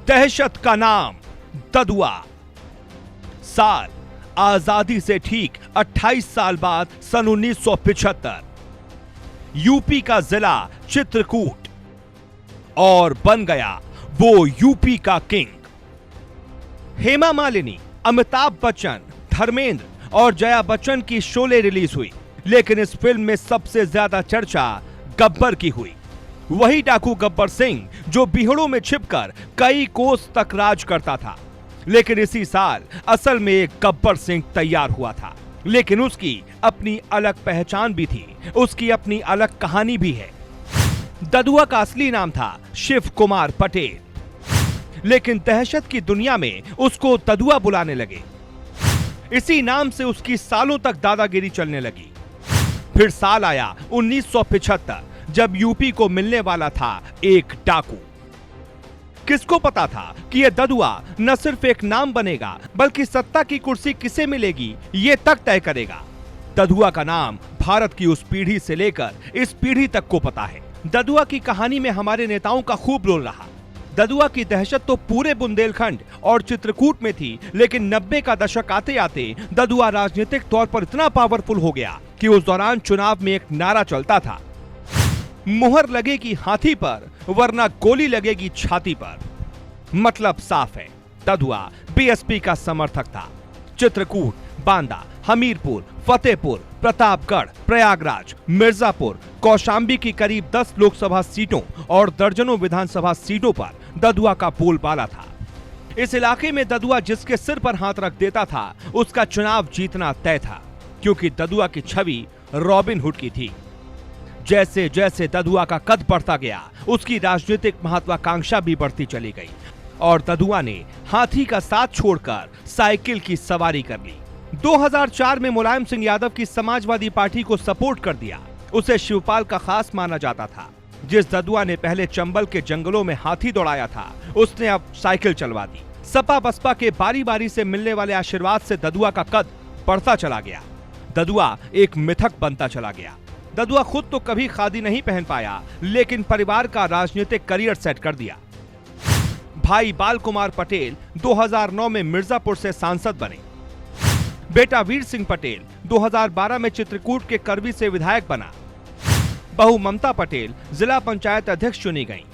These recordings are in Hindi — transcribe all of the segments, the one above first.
दहशत का नाम ददुआ। साल आजादी से ठीक 28 साल बाद सन 1975। यूपी का जिला चित्रकूट और बन गया वो यूपी का किंग। हेमा मालिनी, अमिताभ बच्चन, धर्मेंद्र और जया बच्चन की शोले रिलीज हुई, लेकिन इस फिल्म में सबसे ज्यादा चर्चा गब्बर की हुई। वही डाकू गब्बर सिंह जो बिहड़ों में छिपकर कई कोस तक राज करता था। लेकिन इसी साल असल में एक गब्बर सिंह तैयार हुआ था, लेकिन उसकी अपनी अलग पहचान भी थी, उसकी अपनी अलग कहानी भी है। ददुआ का असली नाम था शिव कुमार पटेल, लेकिन दहशत की दुनिया में उसको ददुआ बुलाने लगे। इसी नाम से उसकी सालों तक दादागिरी चलने लगी। फिर साल आया 1975, जब यूपी को मिलने वाला था एक डाकू। किसको पता था कि यह ददुआ न सिर्फ एक नाम बनेगा, बल्कि सत्ता की कुर्सी किसे मिलेगी ये तक तय करेगा। ददुआ का नाम भारत की उस पीढ़ी से लेकर इस पीढ़ी तक को पता है। ददुआ की कहानी में हमारे नेताओं का खूब रोल रहा। ददुआ की दहशत तो पूरे बुंदेलखंड और चित्रकूट में थी, लेकिन 90 का दशक आते आते ददुआ राजनीतिक तौर पर इतना पावरफुल हो गया कि उस दौरान चुनाव में एक नारा चलता था, मुहर लगेगी हाथी पर वरना गोली लगेगी छाती पर। मतलब साफ है, ददुआ बीएसपी का समर्थक था। चित्रकूट, बांदा, हमीरपुर, फतेहपुर, प्रतापगढ़, प्रयागराज, मिर्जापुर, कौशांबी की करीब 10 लोकसभा सीटों और दर्जनों विधानसभा सीटों पर ददुआ का बोलबाला था। इस इलाके में ददुआ जिसके सिर पर हाथ रख देता था, उसका चुनाव जीतना तय था, क्योंकि ददुआ की छवि रॉबिन हुड की थी। जैसे जैसे ददुआ का कद बढ़ता गया, उसकी राजनीतिक महत्वाकांक्षा भी बढ़ती चली गई और ददुआ ने हाथी का साथ छोड़कर साइकिल की सवारी कर ली। 2004 में मुलायम सिंह यादव की समाजवादी पार्टी को सपोर्ट कर दिया। उसे शिवपाल का खास माना जाता था। जिस ददुआ ने पहले चंबल के जंगलों में हाथी दौड़ाया था, उसने अब साइकिल चलवा दी। सपा बसपा के बारी बारी से मिलने वाले आशीर्वाद से ददुआ का कद बढ़ता चला गया। ददुआ एक मिथक बनता चला गया। ददुआ खुद तो कभी खादी नहीं पहन पाया, लेकिन परिवार का राजनीतिक करियर सेट कर दिया। भाई बाल कुमार पटेल 2009 में मिर्जापुर से सांसद बने। बेटा वीर सिंह पटेल 2012 में चित्रकूट के करवी से विधायक बना। बहू ममता पटेल जिला पंचायत अध्यक्ष चुनी गईं।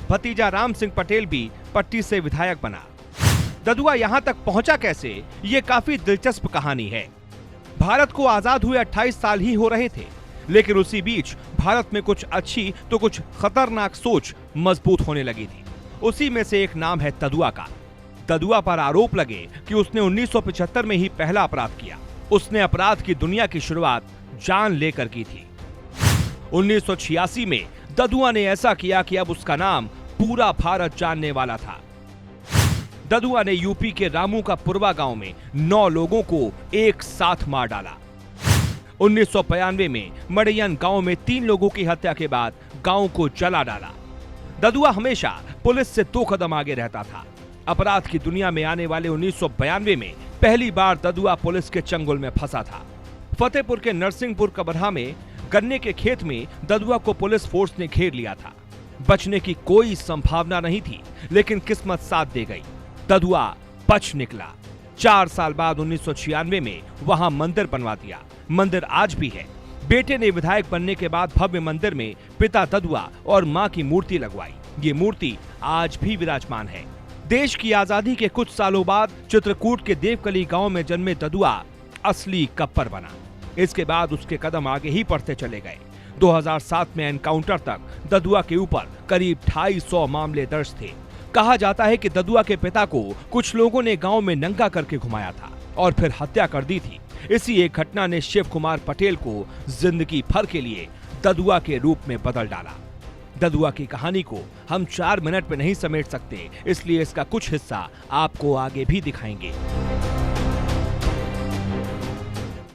भतीजा राम सिंह पटेल भी पट्टी से विधायक बना। ददुआ यहां तक पहुंचा कैसे, ये काफी दिलचस्प कहानी है। भारत को आजाद हुए 28 साल ही हो रहे थे, लेकिन उसी बीच भारत में कुछ अच्छी तो कुछ खतरनाक सोच मजबूत होने लगी थी। उसी में से एक नाम है ददुआ का। ददुआ पर आरोप लगे कि उसने 1975 में ही पहला अपराध किया। उसने अपराध की दुनिया की शुरुआत जान लेकर की थी। 1986 में ददुआ ने ऐसा किया कि अब उसका नाम पूरा भारत जानने वाला था। ददुआ ने यूपी के रामू का पुरवा गांव में 9 लोगों को एक साथ मार डाला। 1995 में मड़ैयन गांव में 3 लोगों की हत्या के बाद गांव को जला डाला। ददुआ हमेशा पुलिस से 2 कदम आगे रहता था। अपराध की दुनिया में आने वाले 1992 में पहली बार ददुआ पुलिस के चंगुल में फंसा था। फतेहपुर के नरसिंहपुर कबरहा में गन्ने के खेत में ददुआ को पुलिस फोर्स ने घेर लिया था। बचने की कोई संभावना नहीं थी, लेकिन किस्मत साथ दे गई। ददुआ बच निकला। 4 साल बाद 1996 में वहां मंदिर बनवा दिया। मंदिर आज भी है। बेटे ने विधायक बनने के बाद भव्य मंदिर में पिता ददुआ और मां की मूर्ति लगवाई। ये मूर्ति आज भी विराजमान है। देश की आजादी के कुछ सालों बाद चित्रकूट के देवकली गांव में जन्मे ददुआ असली गब्बर बना। इसके बाद उसके कदम आगे ही बढ़ते चले गए। 2007 में एनकाउंटर तक ददुआ के ऊपर करीब 250 मामले दर्ज थे। कहा जाता है कि ददुआ के पिता को कुछ लोगों ने गांव में नंगा करके घुमाया था और फिर हत्या कर दी थी। इसी एक घटना ने शिव कुमार पटेल को जिंदगी भर के लिए ददुआ के रूप में बदल डाला। ददुआ की कहानी को हम 4 मिनट में नहीं समेट सकते, इसलिए इसका कुछ हिस्सा आपको आगे भी दिखाएंगे।